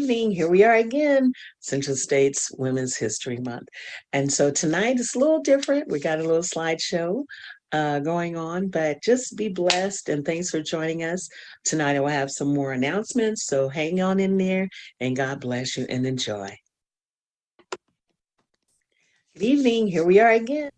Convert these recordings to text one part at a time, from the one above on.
evening. Here we are again, Central States Women's History Month. And so tonight is a little different. We got a little slideshow going on, but just be blessed and thanks for joining us. Tonight I will have some more announcements, so hang on in there and God bless you and enjoy. Good evening. Here we are again.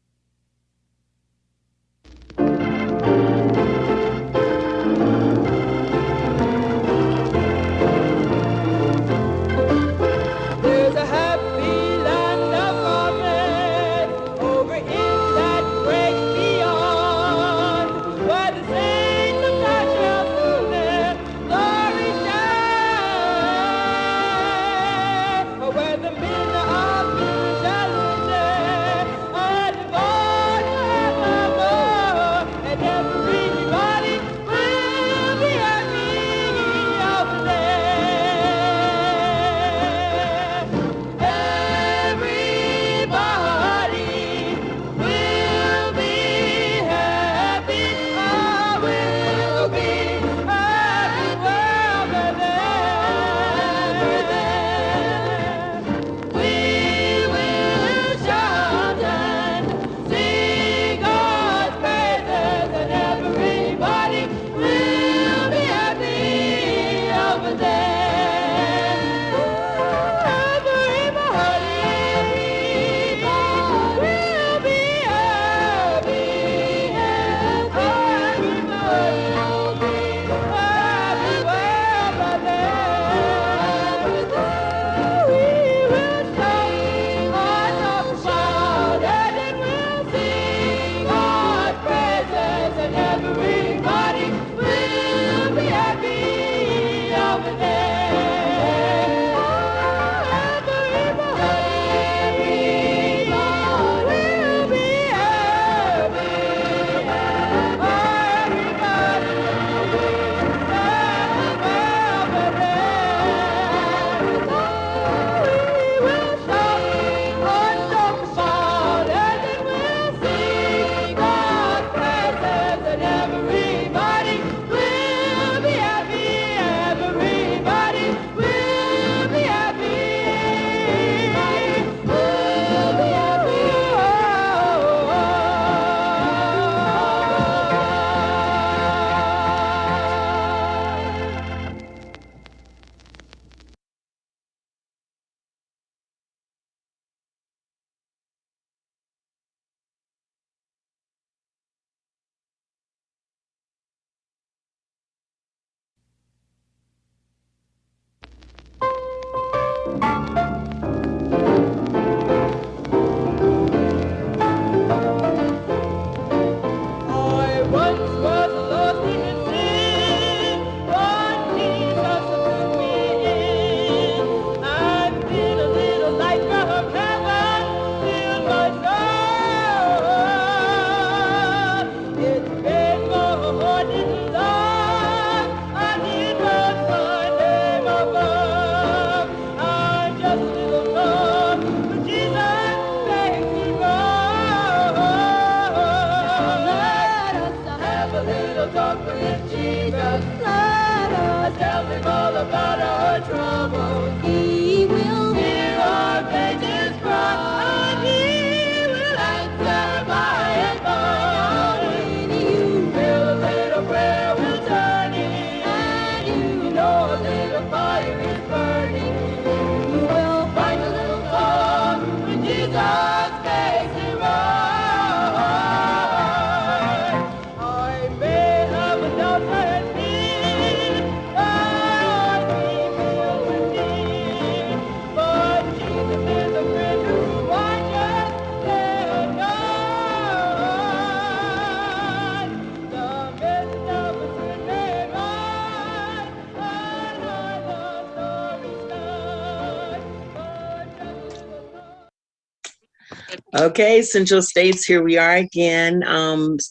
Okay, Central States, here we are again,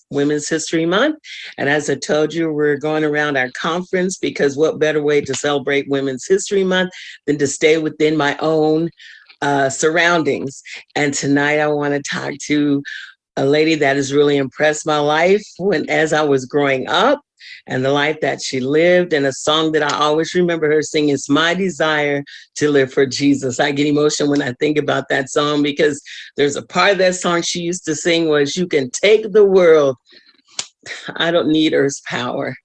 Women's History Month. And as I told you, we're going around our conference because what better way to celebrate Women's History Month than to stay within my own surroundings. And tonight I want to talk to a lady that has really impressed my life as I was growing up. and the life that she lived. And a song that I always remember her singing, "It's my desire to live for Jesus." I get emotional when I think about that song, because there's a part of that song she used to sing was, "You can take the world, I don't need earth's power."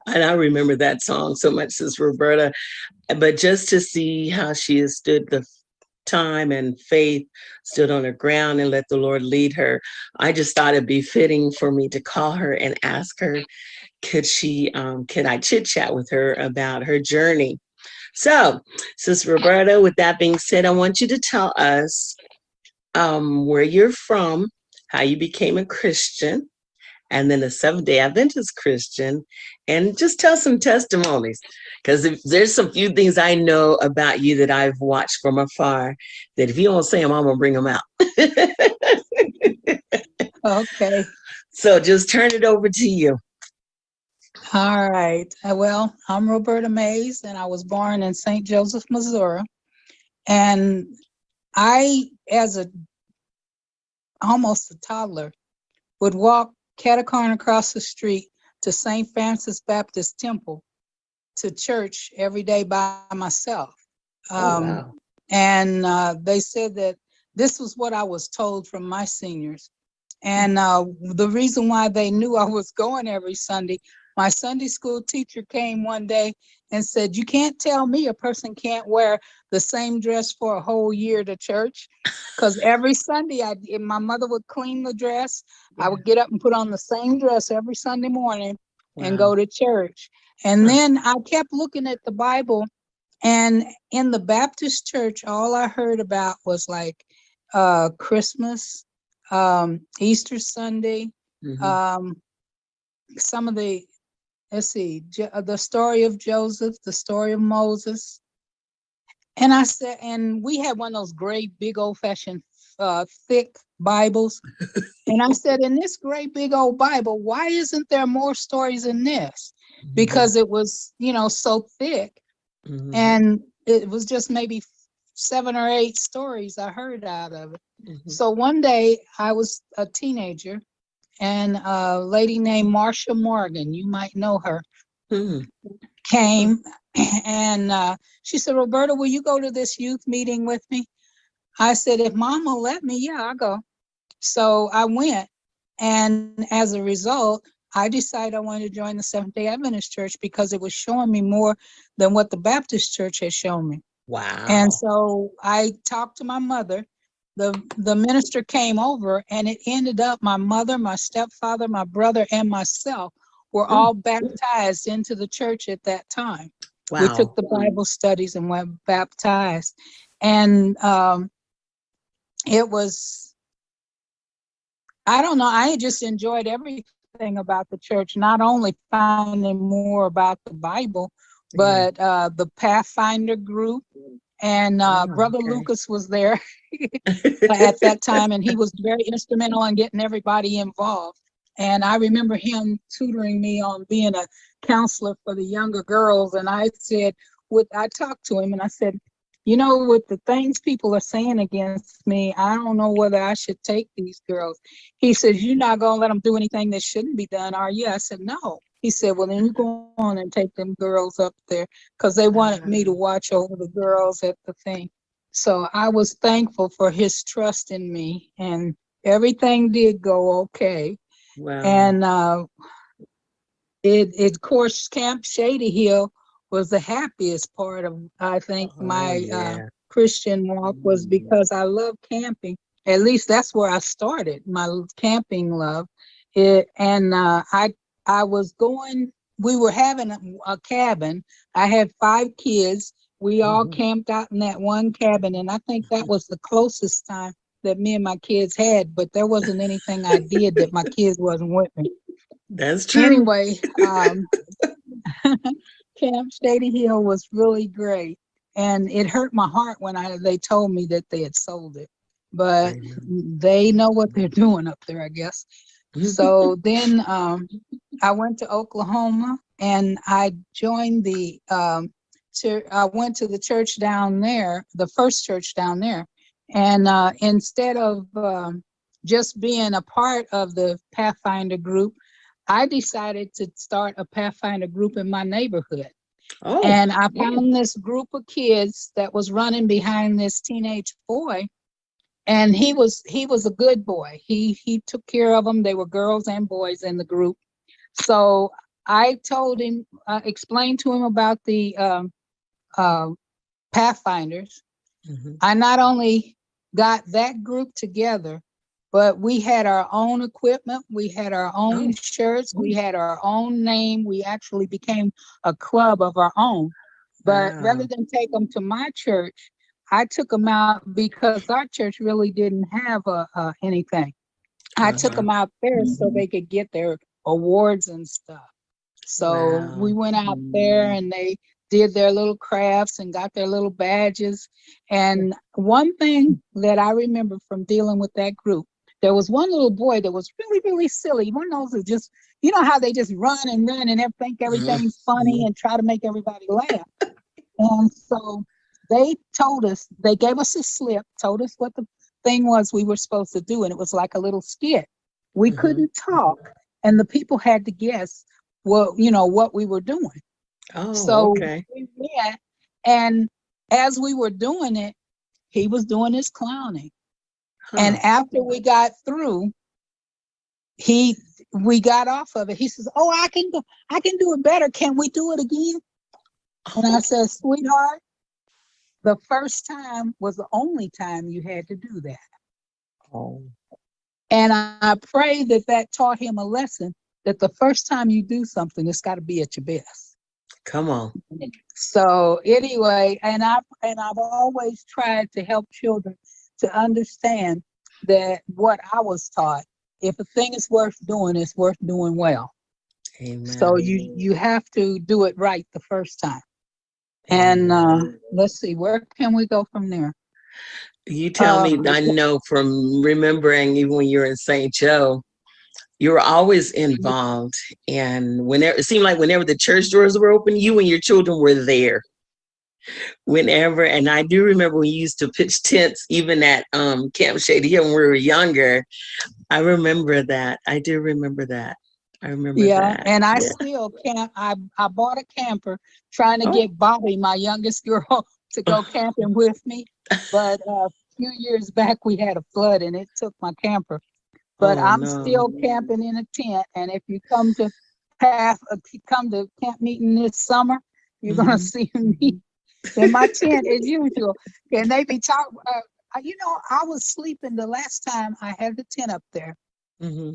And I remember that song so much, Sister Roberta. But just to see how she has stood the time and faith, stood on her ground and let the Lord lead her, I just thought it'd be fitting for me to call her and ask her, could I chit chat with her about her journey? So, Sister Roberta, with that being said, I want you to tell us where you're from, how you became a Christian, and then a Seventh-day Adventist Christian, and just tell some testimonies. Because there's some few things I know about you that I've watched from afar, that if you don't say them, I'm going to bring them out. Okay. So just turn it over to you. All right. Well, I'm Roberta Mays, and I was born in St. Joseph, Missouri. And I, as almost a toddler, would walk catty-corner across the street to St. Francis Baptist Temple to church every day by myself. Wow. And they said that this was what I was told from my seniors. And the reason why they knew I was going every Sunday, my Sunday school teacher came one day and said, "You can't tell me a person can't wear the same dress for a whole year to church." Because every Sunday, my mother would clean the dress. I would get up and put on the same dress every Sunday morning and go to church. And then I kept looking at the Bible. And in the Baptist church, all I heard about was like Christmas, Easter Sunday, some of the, the story of Joseph, the story of Moses. And I said, and we had one of those great big old fashioned thick Bibles. And I said, in this great big old Bible, why isn't there more stories in this? Because it was, so thick. And it was just maybe 7 or 8 stories I heard out of it. So one day I was a teenager, and a lady named Marcia Morgan, you might know her, came and she said, "Roberta, will you go to this youth meeting with me?" I said, "If Mom will let me, yeah, I'll go." So I went, and as a result, I decided I wanted to join the Seventh-day Adventist Church because it was showing me more than what the Baptist Church had shown me. Wow. And so I talked to my mother. The minister came over, and it ended up my mother, my stepfather, my brother, and myself were all baptized into the church at that time. Wow. We took the Bible studies and went baptized. And it was, I don't know, I just enjoyed everything about the church, not only finding more about the Bible, but the Pathfinder group. And Brother Lucas was there at that time, and he was very instrumental in getting everybody involved. And I remember him tutoring me on being a counselor for the younger girls. And I said, I talked to him and I said, with the things people are saying against me, I don't know whether I should take these girls. He says, "You're not going to let them do anything that shouldn't be done, are you?" I said, "No." He said, "Well, then you go on and take them girls up there," because they wanted me to watch over the girls at the thing. So I was thankful for his trust in me, and everything did go okay. Wow. And of course, Camp Shady Hill was the happiest part of, I think, my Christian walk, was because I love camping. At least that's where I started my camping love. I was going, we were having a cabin. I had 5 kids. We all camped out in that one cabin. And I think that was the closest time that me and my kids had, but there wasn't anything I did that my kids wasn't with me. That's true. Anyway, Camp Shady Hill was really great. And it hurt my heart when they told me that they had sold it. But they know what they're doing up there, I guess. So then I went to Oklahoma, and I joined I went to the church down there, the first church down there. And instead of just being a part of the Pathfinder group, I decided to start a Pathfinder group in my neighborhood. Oh, And I found this group of kids that was running behind this teenage boy. And he was a good boy. He took care of them. They were girls and boys in the group. So I told him, explained to him about the uh, Pathfinders. mhm. I not only got that group together, but we had our own equipment, we had our own Oh, shirts, we had our own name. We actually became a club of our own. But rather wow. than take them to my church, I took them out because our church really didn't have anything. I took Uh-huh. them out there so they could get their awards and stuff. So we Wow. went out there and they did their little crafts and got their little badges. And one thing that I remember from dealing with that group, there was one little boy that was really, really silly. One of those that just, you know how they just run and run and think Mhm. everything's funny and try to make everybody laugh. And so they told us, they gave us a slip, told us what the thing was we were supposed to do. And it was like a little skit. We Mhm. couldn't talk, and the people had to guess what we were doing. Oh, So okay. we went, and as we were doing it, he was doing his clowning. And Huh. after we got through, he we got off of it. He says, "Oh, I can do it better. Can we do it again?" And I said, "Sweetheart, the first time was the only time you had to do that." Oh, And I pray that that taught him a lesson, that the first time you do something, it's got to be at your best. come on. So anyway, and I've always tried to help children to understand that what I was taught, if a thing is worth doing, it's worth doing well. So Amen. you have to do it right the first time. And Amen. let's see, where can we go from there? You tell Uh, me, I know from remembering even when you were in St. Joe, you were always involved. And whenever it seemed like whenever the church doors were open, you and your children were there. Whenever, and I do remember when you used to pitch tents, even at Camp Shady Hill when we were younger. I remember that. I do remember that. I remember Yeah, that. and I Yeah. still camp. I bought a camper trying to Oh, get Bobby, my youngest girl, to go camping with me. But a few years back we had a flood and it took my camper. But oh I'm no. still camping in a tent. And if you come to camp meeting this summer, you're gonna Hmm. see me in my tent as usual. And they be talking. I was sleeping the last time I had the tent up there. Hmm.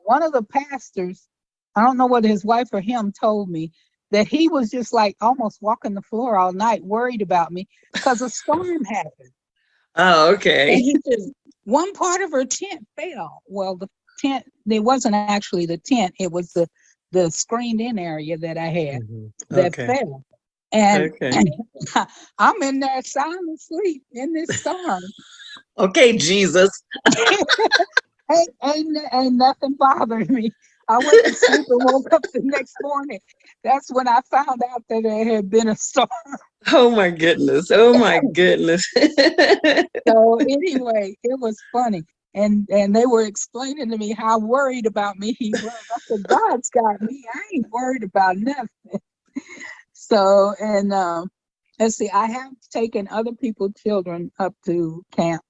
One of the pastors, I don't know whether his wife or him, told me that he was just like almost walking the floor all night, worried about me because a storm happened. Oh, And okay. he says one part of her tent fell. Well, the tent, it wasn't actually the tent, it was the screened in area that I had Hmm. that Okay. fell. And Okay. I'm in there sound asleep in this storm. Okay, Jesus. Ain't nothing bothering me. I went to sleep and woke up the next morning. That's when I found out that there had been a storm. Oh my goodness. Oh my goodness. So anyway, it was funny. And they were explaining to me how worried about me he was. I said, God's got me. I ain't worried about nothing. So, and let's see, I have taken other people's children up to camp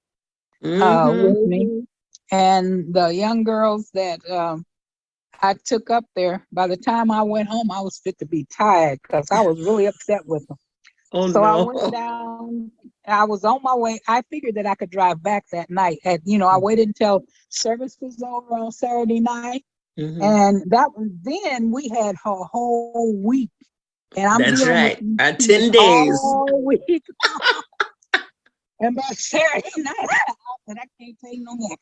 Hmm. with me. And the young girls that I took up there, by the time I went home, I was fit to be tired because I was really upset with them. Oh So I no. went down. I was on my way. I figured that I could drive back that night. I waited until service was over on Saturday night, Hmm. and then we had a whole week, and I'm That's dealing with right. these kids 10 days. all week. And by Saturday night, I said I can't take no more.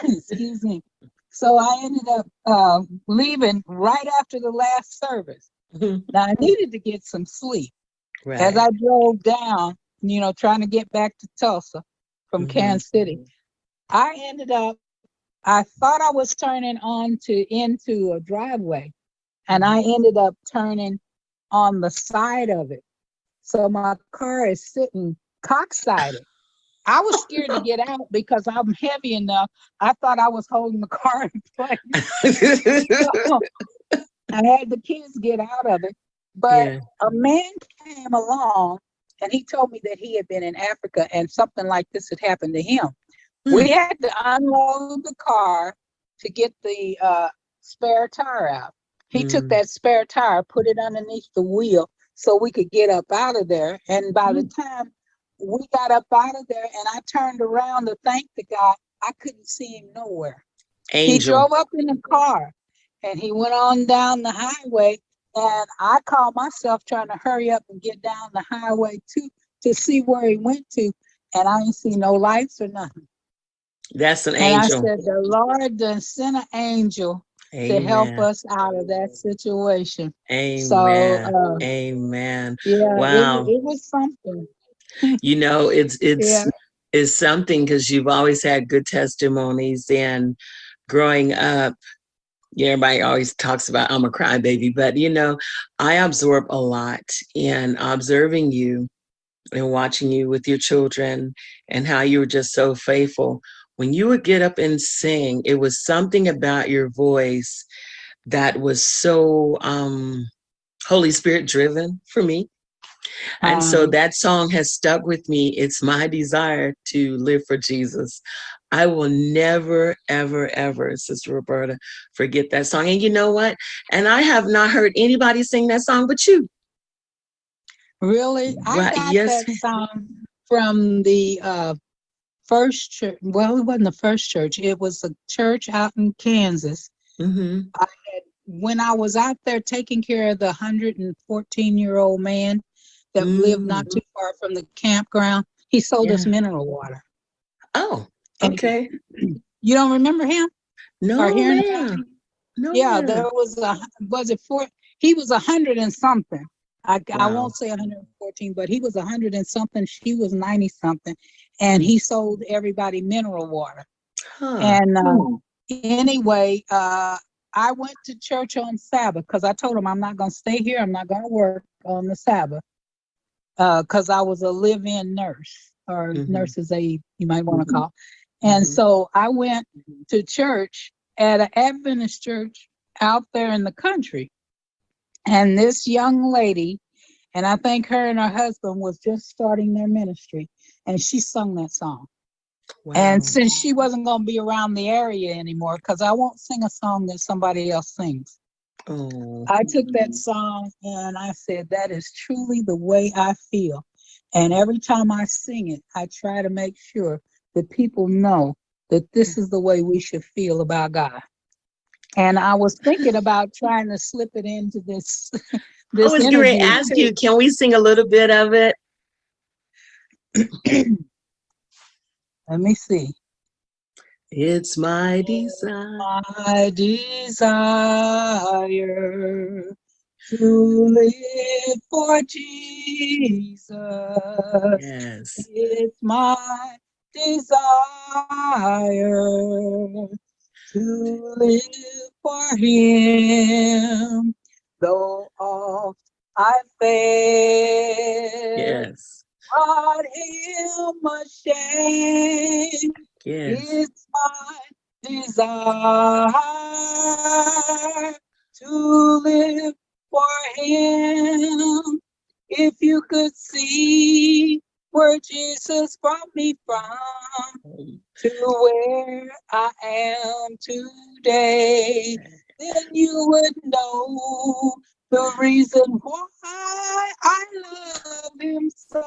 Excuse me. So I ended up leaving right after the last service. Mhm. Now I needed to get some sleep. As Right. I drove down, trying to get back to Tulsa from Hmm. Kansas City, I ended up, I thought I was turning into a driveway, and I Hmm. ended up turning on the side of it. So my car is sitting cocksided. I was scared to get out because I'm heavy enough. I thought I was holding the car in place. So I had the kids get out of it. But Yeah. a man came along and he told me that he had been in Africa and something like this had happened to him. Hmm. We had to unload the car to get the spare tire out. He took Mm. that spare tire, put it underneath the wheel so we could get up out of there. And by the Mm. time we got up out of there and I turned around to thank the guy, I couldn't see him nowhere. He Angel. drove up in the car and he went on down the highway. And I called myself trying to hurry up and get down the highway too to see where he went to. And I ain't see no lights or nothing. That's an And I angel. said, the Lord done sent an angel to help Amen. us out of that situation. So, Amen. Amen. yeah, Wow. it was something. You know, Yeah. it's something because you've always had good testimonies and growing up, yeah, everybody always talks about I'm a crybaby, but you know, I absorb a lot in observing you and watching you with your children and how you were just so faithful. When you would get up and sing, it was something about your voice that was so Holy Spirit driven for me. And so Um, that song has stuck with me. It's my desire to live for Jesus. I will never, ever, ever, Sister Roberta, forget that song. And you know what? And I have not heard anybody sing that song but you. really, I Right? got Yes. that song from the first church. Well, it wasn't the first church. It was a church out in Kansas. Mm-hmm. When I was out there taking care of the 114-year-old man that lived Mm, not too far from the campground, he sold us yeah. mineral water. Oh, And okay. you don't remember him or No, hearing about ma'am. him? No, Yeah, there ma'am. was it four? He was 100 and something. I Wow. won't say 114, but he was 100 and something. She was 90 something, and Hmm. he sold everybody mineral water. Huh. And anyway, I went to church on Sabbath because I told him I'm not going to stay here. I'm not going to work on the Sabbath because I was a live-in nurse or Mm-hmm. nurse's aide, you might want to call. And Mm-hmm. so I went to church at an Adventist church out there in the country. And this young lady, and I think her and her husband was just starting their ministry, and she sung that song. And Wow. since she wasn't going to be around the area anymore, because I won't sing a song that somebody else sings, Oh. I took that song and I said, that is truly the way I feel. And every time I sing it, I try to make sure that people know that this is the way we should feel about God. And I was thinking about trying to slip it into this I this was going to interview ask you, too. can we sing a little bit of it? Let me see. It's my desire. My desire to live for Jesus. Yes. It's my desire to live for Him. Though oft I fail, Yes. brought Him ashamed. Yes. It's my desire to live for Him. If you could see where Jesus brought me from to where I am today, then you would know the reason why I love Him so.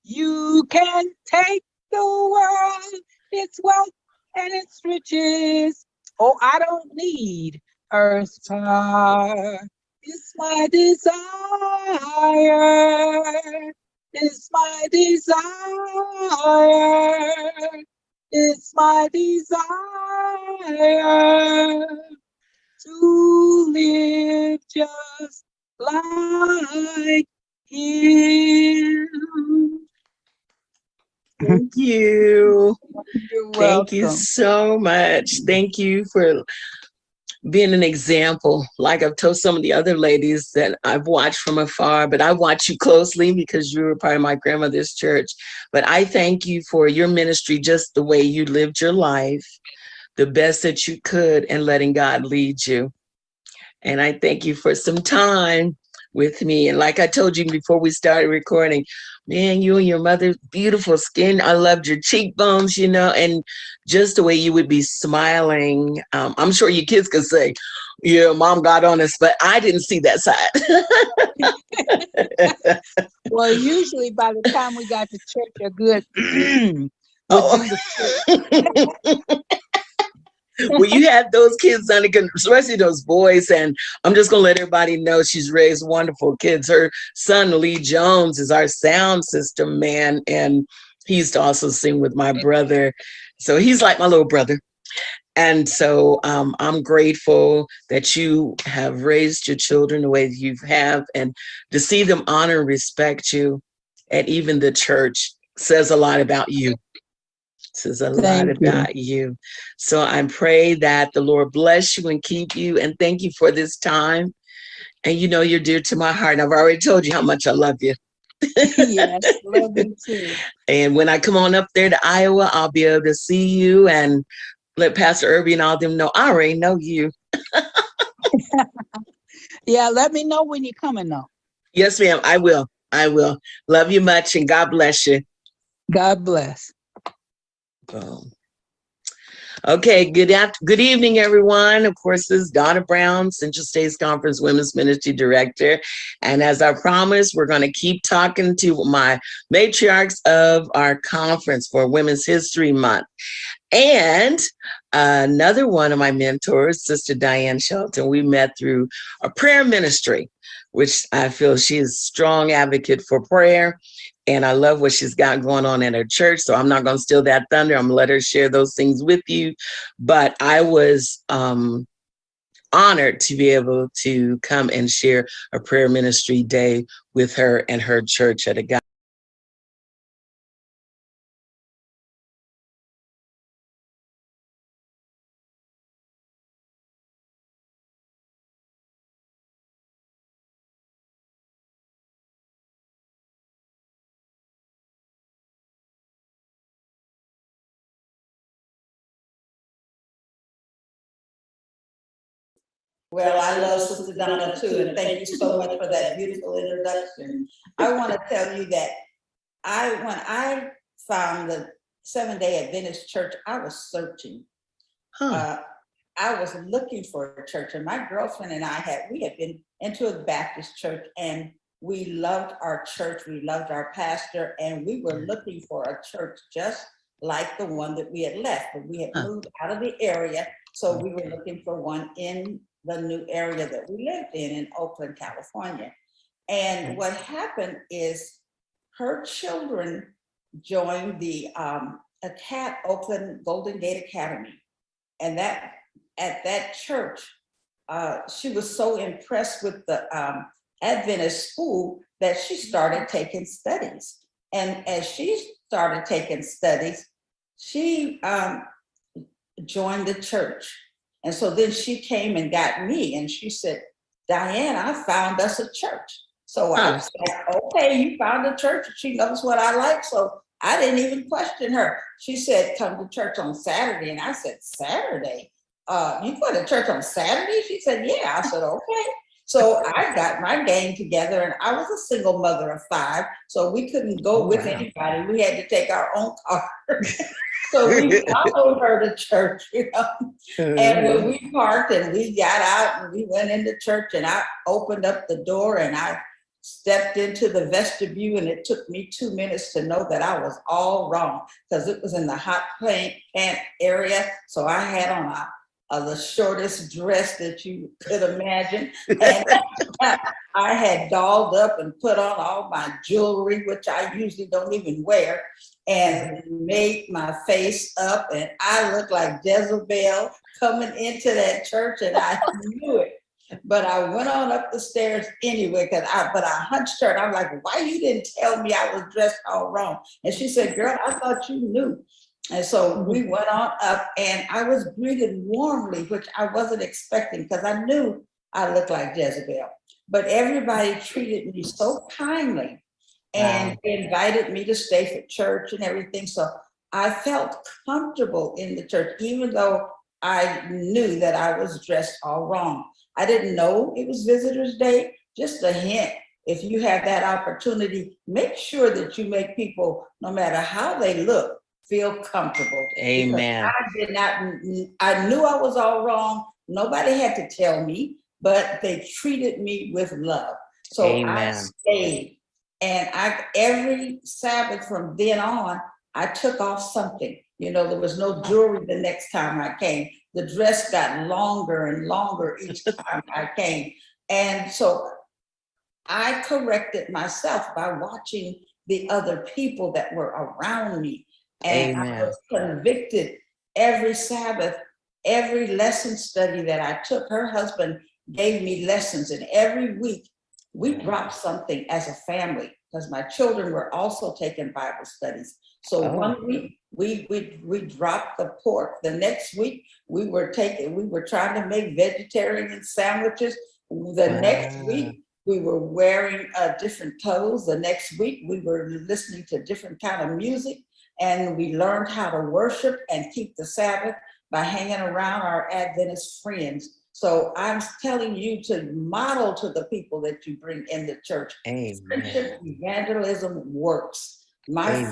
You can take the world, its wealth, and its riches. Oh, I don't need earth's power. It's my desire. It's my desire. It's my desire to live just like Him. Thank you. You're Thank you welcome. so much. Thank you for being an example. Like I've told some of the other ladies that I've watched from afar, but I watch you closely because you were part of my grandmother's church. But I thank you for your ministry, just the way you lived your life, the best that you could, and letting God lead you. And I thank you for some time with me. And like I told you before we started recording, man, you and your mother's beautiful skin. I loved your cheekbones, and just the way you would be smiling. I'm sure your kids could say, yeah, mom got on us, but I didn't see that side. Well, usually by the time we got to church, a good would Oh. do the trick. Well, you have those kids under control, especially those boys. And I'm just going to let everybody know she's raised wonderful kids. Her son, Lee Jones, is our sound system man. And he used to also sing with my brother. So he's like my little brother. And so I'm grateful that you have raised your children the way that you have, and to see them honor and respect you at even the church says a lot about you. Says a lot Thank you. about you. So I pray that the Lord bless you and keep you. And thank you for this time. And you're dear to my heart. And I've already told you how much I love you. Yes, love you too. And when I come on up there to Iowa, I'll be able to see you and let Pastor Irby and all of them know I already know you. Yeah, let me know when you're coming though. Yes, ma'am. I will. I will. Love you much and God bless you. God bless. Boom. Okay, good evening, everyone. Of course, this is Donna Brown, Central States Conference Women's Ministry Director. And as I promised, we're going to keep talking to my matriarchs of our conference for Women's History Month. And another one of my mentors, Sister Diane Shelton, we met through a prayer ministry, which I feel she is a strong advocate for prayer. And I love what she's got going on in her church. So I'm not going to steal that thunder. I'm going to let her share those things with you. But I was honored to be able to come and share a prayer ministry day with her and her church at a God. Well, I love Sister Donna too, and thank you so much for that beautiful introduction. I want to tell you that when I found the Seventh-day Adventist Church, I was searching. I was looking for a church, and my girlfriend and we had been into a Baptist church, and we loved our church. We loved our pastor, and we were looking for a church just like the one that we had left, but we had moved out of the area. So we were looking for one in the new area that we lived in Oakland, California. And what happened is her children joined the Oakland Golden Gate Academy. And at that church, she was so impressed with the Adventist school that she started taking studies. And as she started taking studies, she joined the church. And so then she came and got me, and she said, Diane, I found us a church. So I said, okay, you found a church. She knows what I like. So I didn't even question her. She said, come to church on Saturday. And I said, Saturday? You go to church on Saturday? She said, yeah. I said, okay. So I got my gang together, and I was a single mother of 5. So we couldn't go with anybody. We had to take our own car. So we followed her to church, And when we parked and we got out and we went into church, and I opened up the door and I stepped into the vestibule, and it took me 2 minutes to know that I was all wrong, because it was in the hot pant area. So I had on the shortest dress that you could imagine. And I had dolled up and put on all my jewelry, which I usually don't even wear, and made my face up, and I looked like Jezebel coming into that church, and I knew it. But I went on up the stairs anyway, but I hunched her, and I'm like, why you didn't tell me I was dressed all wrong? And she said, girl, I thought you knew. And so we went on up, and I was greeted warmly, which I wasn't expecting because I knew I looked like Jezebel. But everybody treated me so kindly, and Wow. they invited me to stay for church and everything. So I felt comfortable in the church, even though I knew that I was dressed all wrong. I didn't know it was Visitors Day. Just a hint, if you have that opportunity, make sure that you make people, no matter how they look, feel comfortable. Because Amen. I knew I was all wrong. Nobody had to tell me, but they treated me with love. So I Amen. stayed. And every Sabbath from then on, I took off something. There was no jewelry the next time I came. The dress got longer and longer each time I came. And so I corrected myself by watching the other people that were around me. And I Amen. was convicted every Sabbath, every lesson study that I took. Her husband gave me lessons, and every week we dropped something as a family because my children were also taking Bible studies. So one week we dropped the pork. The next week we were trying to make vegetarian sandwiches. The next week we were wearing different clothes. The next week we were listening to different kind of music, and we learned how to worship and keep the Sabbath by hanging around our Adventist friends. So I'm telling you to model to the people that you bring in the church. Friendship evangelism works. My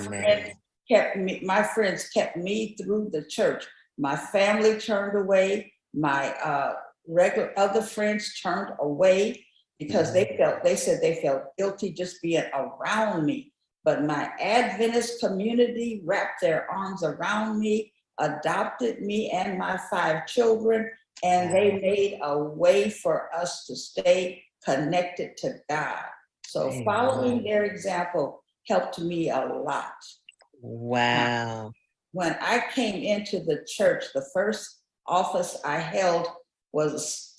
friends kept me through the church. My family turned away. My regular other friends turned away because they said they felt guilty just being around me. But my Adventist community wrapped their arms around me, adopted me and my 5 children, and they made a way for us to stay connected to God. So following their example helped me a lot. Wow. When I came into the church, the first office I held was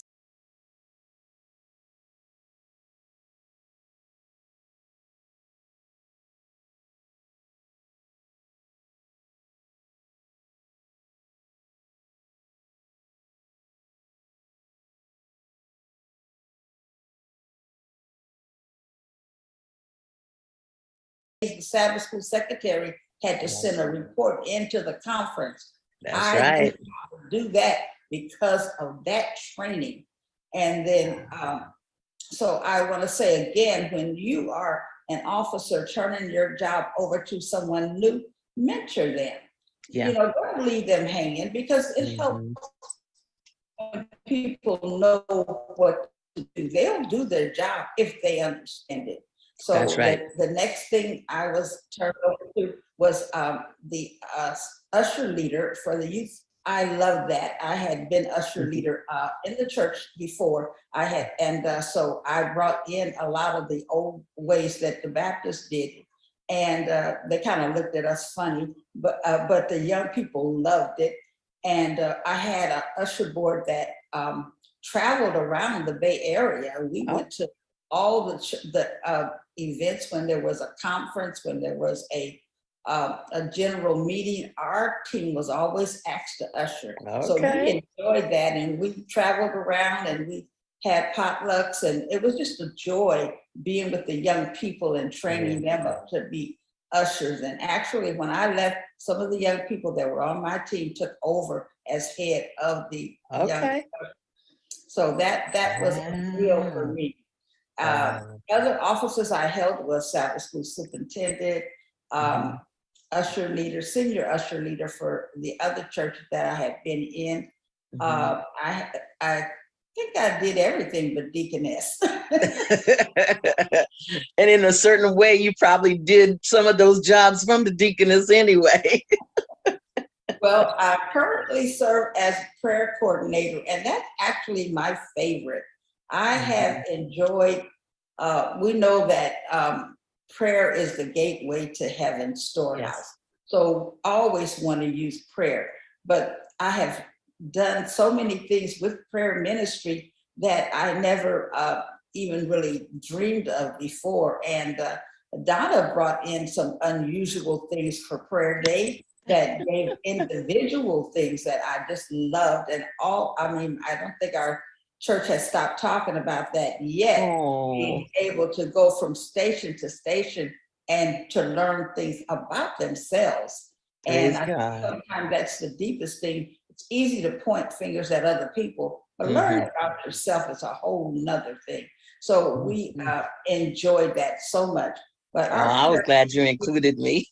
the Sabbath school secretary had to send a report into the conference. That's right. Knew how to do that because of that training. And then, so I want to say again, when you are an officer turning your job over to someone new, mentor them. Don't leave them hanging, because it helps when people know what to do. They'll do their job if they understand it. So that's right. The next thing I was turned over to was the usher leader for the youth. I love that. I had been usher leader in the church before. So I brought in a lot of the old ways that the Baptists did. And they kind of looked at us funny, but the young people loved it. And I had an usher board that traveled around the Bay Area. We went to all the events when there was a conference, when there was a general meeting. Our team was always asked to usher. So we enjoyed that, and we traveled around, and we had potlucks, and it was just a joy being with the young people and training them up to be ushers. And actually, when I left, some of the young people that were on my team took over as head of the young. So that was a deal for me. Other offices I held was Sabbath school superintendent, usher leader, senior usher leader for the other churches that I had been in. I think I did everything but deaconess. And in a certain way, you probably did some of those jobs from the deaconess anyway. Well, I currently serve as prayer coordinator, and that's actually my favorite. I have enjoyed, we know that prayer is the gateway to heaven's storehouse. So I always want to use prayer, but I have done so many things with prayer ministry that I never even really dreamed of before. And Donna brought in some unusual things for prayer day. that gave individual things that I just loved. And I don't think our church has stopped talking about that yet. Oh, Being able to go from station to station and to learn things about themselves. praise And I think God. sometimes that's the deepest thing. It's easy to point fingers at other people, but learning about yourself is a whole nother thing. So we enjoyed that so much. But I was glad you included me.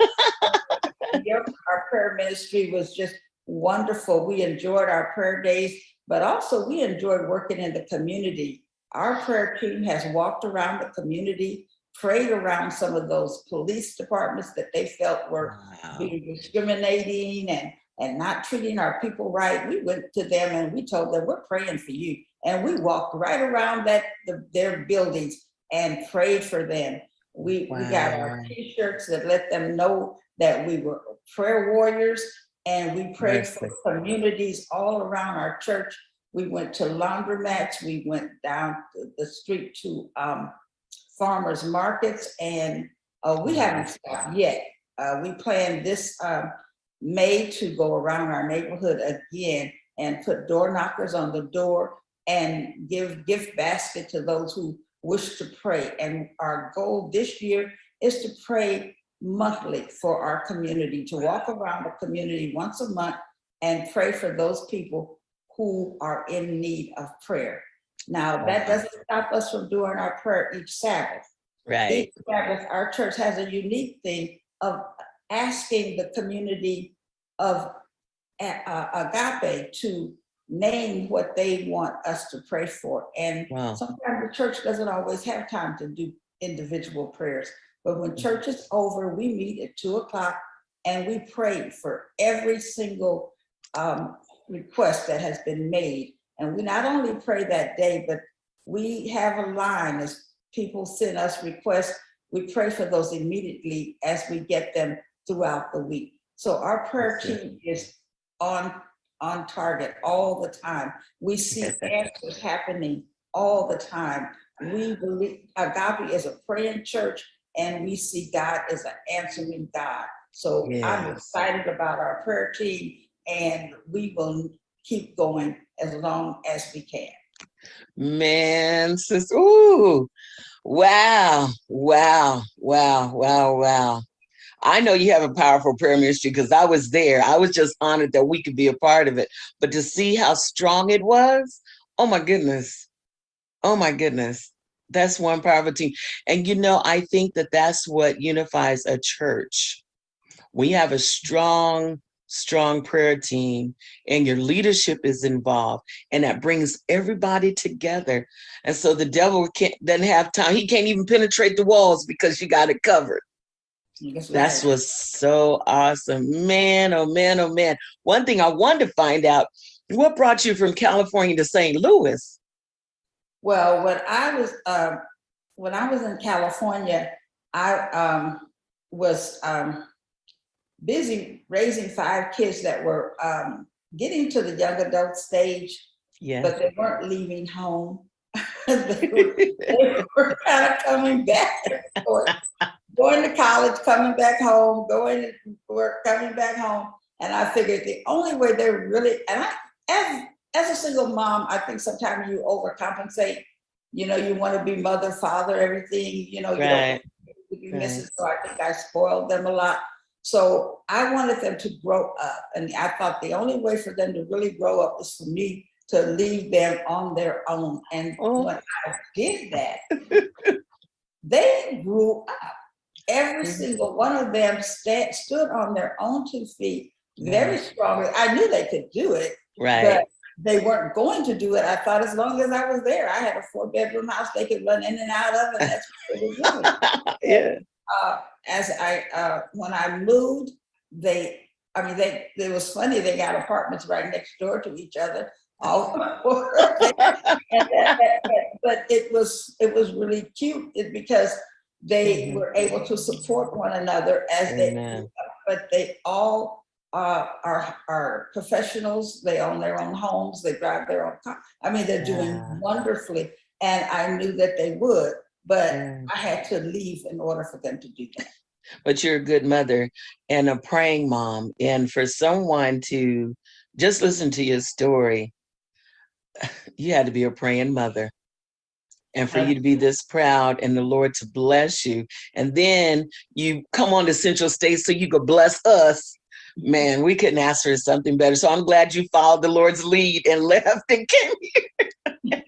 our prayer ministry was just wonderful. We enjoyed our prayer days, but also we enjoyed working in the community. Our prayer team has walked around the community, prayed around some of those police departments that they felt were being discriminating and not treating our people right. We went to them and we told them, we're praying for you. And we walked right around their buildings and prayed for them. We got our t-shirts that let them know that we were prayer warriors, and we prayed for communities all around our church. We went to laundromats, we went down the street to farmers markets, and we haven't stopped yet. We plan this May to go around our neighborhood again and put door knockers on the door and give gift basket to those who wish to pray. And our goal this year is to pray monthly for our community, to walk around the community once a month and pray for those people who are in need of prayer. Now, that doesn't stop us from doing our prayer each Sabbath. Right. Each Sabbath, our church has a unique thing of asking the community of Agape to name what they want us to pray for. And sometimes the church doesn't always have time to do individual prayers. But when church is over, we meet at 2:00 and we pray for every single request that has been made. And we not only pray that day, but we have a line as people send us requests. We pray for those immediately as we get them throughout the week. So our prayer team is on target all the time. We see answers happening all the time. We believe Agape is a praying church, and we see God as an answering God. So I'm excited about our prayer team, and we will keep going as long as we can. Man, sis, ooh, wow. I know you have a powerful prayer ministry because I was there. I was just honored that we could be a part of it. But to see how strong it was, oh my goodness. That's one powerful team. And I think that that's what unifies a church. We have a strong prayer team, and your leadership is involved, and that brings everybody together. And so the devil doesn't have time. He can't even penetrate the walls because you got it covered. That's what's so awesome. Man, oh man, oh man. One thing I wanted to find out, what brought you from California to St. Louis? Well, when I was in California, I was busy raising 5 kids that were getting to the young adult stage, but they weren't leaving home. they were kind of coming back, or going to college, coming back home, going to work, coming back home. And I figured the only way they really, and as a single mom, I think sometimes you overcompensate. You want to be mother, father, everything, you don't want to be missing. So I think I spoiled them a lot. So I wanted them to grow up. And I thought the only way for them to really grow up was for me to leave them on their own. And when I did that, they grew up. Every single one of them stood on their own 2 feet, very strongly. I knew they could do it, but they weren't going to do it. I thought as long as I was there, I had a 4-bedroom house, they could run in and out of, and that's what they were doing. When I moved, it was funny, they got apartments right next door to each other. But it was really cute because they were able to support one another as they grew up. But they all are professionals. They own their own homes. They drive their own car. They're doing wonderfully. And I knew that they would, but I had to leave in order for them to do that. but you're a good mother and a praying mom. And for someone to just listen to your story, you had to be a praying mother. And for you to be this proud and the Lord to bless you. And then you come on to Central State so you could bless us. Man, we couldn't ask for something better. So I'm glad you followed the Lord's lead and left and came here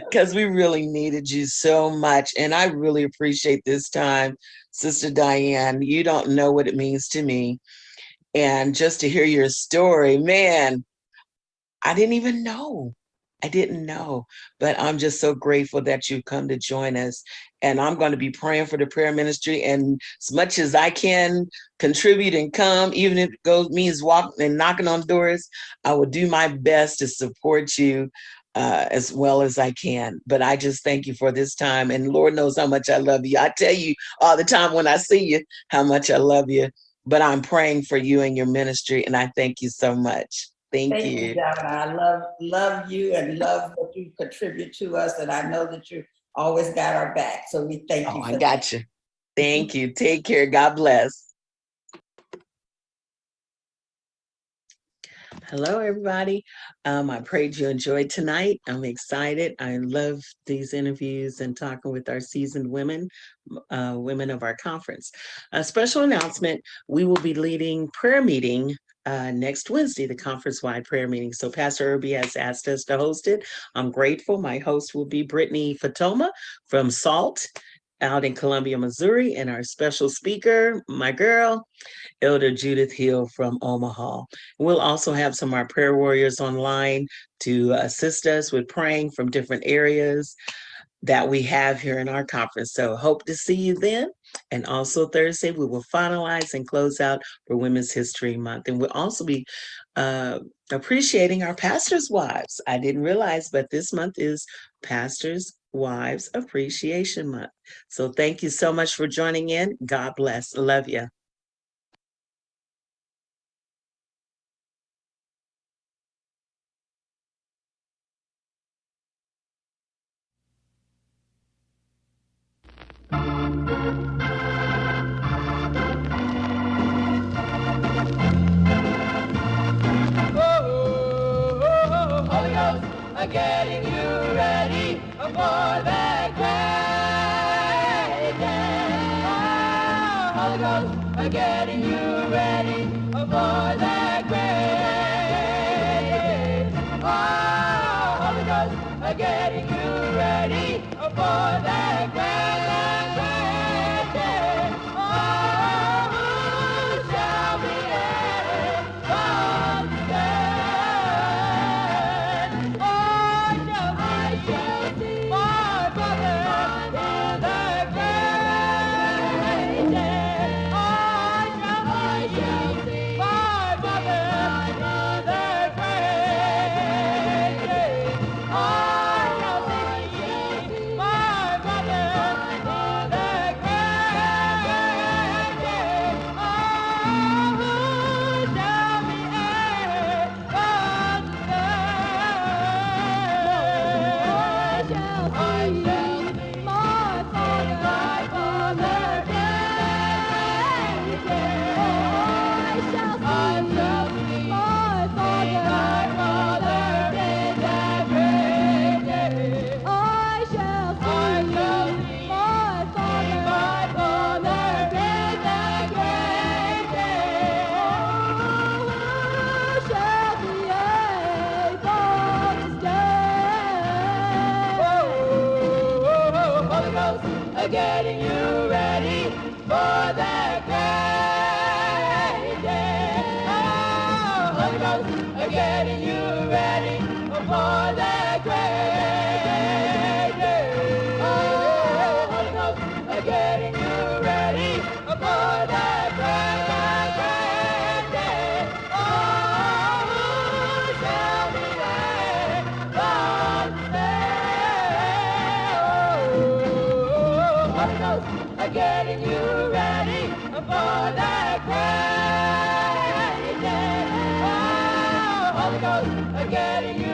because we really needed you so much. And I really appreciate this time, Sister Diane. You don't know what it means to me. And just to hear your story, man, I didn't even know. I didn't know, but I'm just so grateful that you've come to join us. And I'm going to be praying for the prayer ministry. And as much as I can contribute and come, even if it goes means walking and knocking on doors, I will do my best to support you as well as I can. But I just thank you for this time. And Lord knows how much I love you. I tell you all the time when I see you how much I love you. But I'm praying for you and your ministry. And I thank you so much. Thank you. Donna. I love you and love what you contribute to us. And I know that you always got our back. So we thank you. I got you. Thank you. Take care. God bless. Hello, everybody. I prayed you enjoyed tonight. I'm excited. I love these interviews and talking with our seasoned women, women of our conference. A special announcement, we will be leading prayer meeting next Wednesday, the conference-wide prayer meeting. So Pastor Irby has asked us to host it. I'm grateful. My host will be Brittany Fatoma from SALT out in Columbia, Missouri, and our special speaker, my girl, Elder Judith Hill from Omaha. We'll also have some of our prayer warriors online to assist us with praying from different areas that we have here in our conference. So hope to see you then. And also Thursday, we will finalize and close out for Women's History Month. And we'll also be appreciating our pastors' wives. I didn't realize, but this month is Pastors' Wives Appreciation Month. So thank you so much for joining in. God bless. Love you. Holy Ghost, getting you ready for that great day. Holy Ghost, getting you ready for that great day. Holy Ghost, getting you ready for that great day. Who shall be able to stand? I shall see my brother in the great day. I shall see my brother in the great day. I shall see my brother in the great day. Oh, who shall be able to stand? I shall see my Father great day. I shall see my Father in that great day. I shall see my Father in that great day. Who shall be able to stand? Holy Ghost, getting you ready for that great day. Holy Ghost, getting you ready for that great day. Holy Ghost, getting you ready for that great day. Oh, who shall be able to stand? Holy Ghost, getting you ready for that great day. Oh, Holy Ghost, getting you